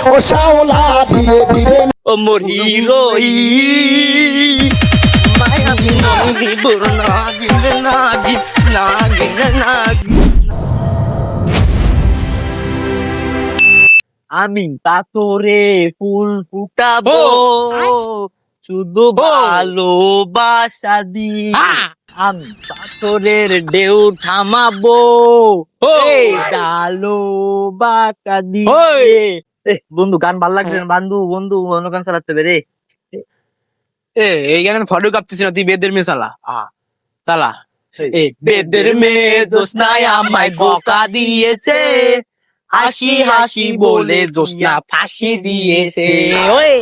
ও শাওলা ধীরে ধীরে ও মোর হিরো মায়াবী নদী বর্ণা গিলে নাগি নাগিলে নাগি আমি পাথরে ফুল ফুটাবো শুধু ভালোবাসা দিয়ে আমি পাথরের ঢেউ থামাবো ভালোবাসা দিয়ে বন্ধু গান ভাল লাগছে না বন্ধু বন্ধু অন্য গান চালাতে পেরে এই গানে ফটো কাঁপতেছি না তুই বেদের মেয়ে চালা চালা বেদের মেয়ে দোষ নাই আমায় বোকা দিয়েছে হাসি হাসি বলে জোসনা ফাঁসি দিয়েছে ওই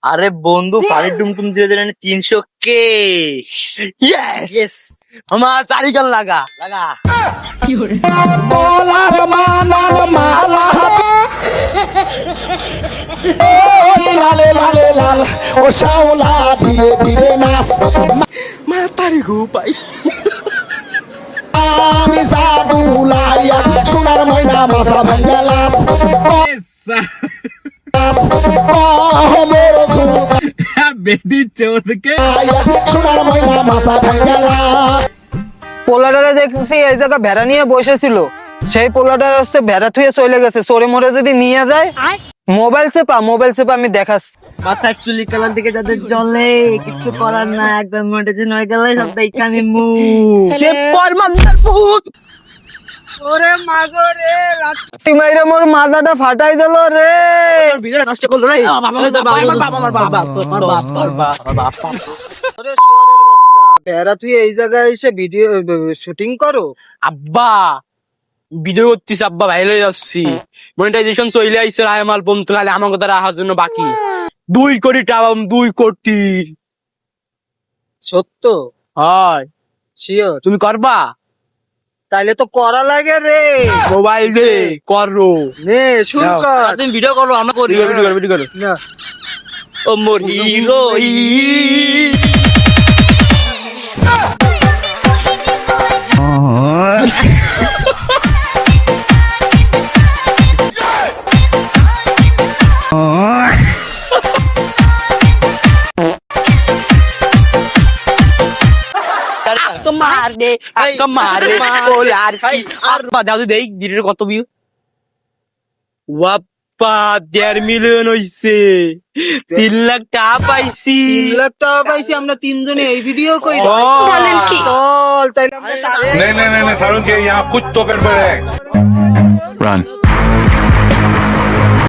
আরে বন্ধু ফাড়ি টুমটুম দিয়ে দিলেন 300 কে ইয়েস আমার চারি গান লাগা লাগা বলার মানন মালা ও লালে লালে লাল ও শাওলা ধীরে ধীরে নাচ মাতারি গো পাই আমি জাদু লাইয়া সোনার ময়না মাথা ভাঙ্গা লাস মোর বেদি চোদকে সোনার ময়না মাথা ভাঙ্গা লাস পোলাটারে দেখছি এই জায়গা ভেড়া নিয়ে বসেছিল সেই পোলাটার হচ্ছে ভেড়া থুয়ে চলে গেছে চোরে মোরে যদি নিয়ে যায় মোবাইল চেপা আমি দেখাচ্ছি মাথার চুলি কালার দিকে যাদের জলে কিছু করার না একদম মোটে নয় গেলে সব এখানে মু সে পরমান্তার ভূত ওরে মাগো রে রাত্রি মাইরে মোর মাজাটা ফাটাই দিল রে ভিডিও নষ্ট করলো রে ওরে শুয়োরের বাচ্চা ভেড়া তুই এই জায়গায় এসে ভিডিও শুটিং করো আব্বা ভিডিও করতেছি আব্বা ভাইরাল হয়ে যাচ্ছি মনিটাইজেশন চলে আইছে রায় মাল পম তো খালি আমার কথা রাখার জন্য বাকি 2 কোটি টাকা 2 কোটি সত্য হয় শিওর তুমি করবা তাইলে তো করা লাগে রে মোবাইল দে করো নে শুরু কর তুমি ভিডিও করো আমরা করি ভিডিও করো না ও মোর হিরো মার দে মার দে পোলার আর বাদাও দেই ভিডিও কত ভিউ ওয়াপ্পা 1.5 মিলিয়ন হইছে 3 লাখ টাকা পাইছি 3 লাখ টাকা পাইছি আমরা তিনজনে এই ভিডিও কই বলেন চল তাইলে আমরা नहीं नहीं नहीं नहीं सारुण के यहाँ कुछ तो गड़बड़ है Run.